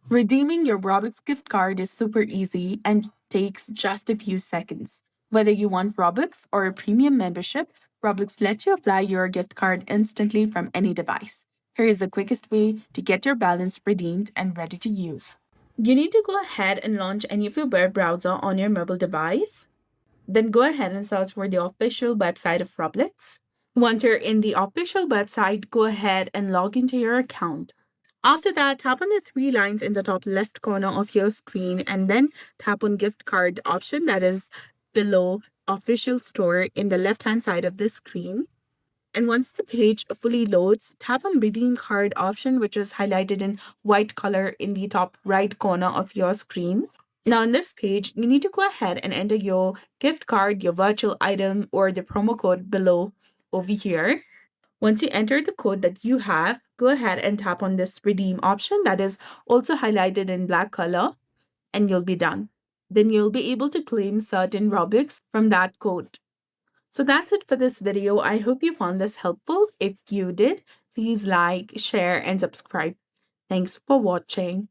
Redeeming your Roblox gift card is super easy and takes just a few seconds. Whether you want Robux or a premium membership, Roblox lets you apply your gift card instantly from any device. Here is the quickest way to get your balance redeemed and ready to use. You need to go ahead and launch any of your web browser on your mobile device. Then go ahead and search for the official website of Roblox. Once you're in the official website, go ahead and log into your account. After that, tap on the three lines in the top left corner of your screen and then tap on gift card option that is below official store in the left hand side of the screen. And once the page fully loads, tap on redeem card option, which is highlighted in white color in the top right corner of your screen. Now, on this page, you need to go ahead and enter your gift card, your virtual item, or the promo code below over here. Once you enter the code that you have, go ahead and tap on this redeem option that is also highlighted in black color, and you'll be done. Then you'll be able to claim certain Robux from that code. So that's it for this video. I hope you found this helpful. If you did, please like, share, and subscribe. Thanks for watching.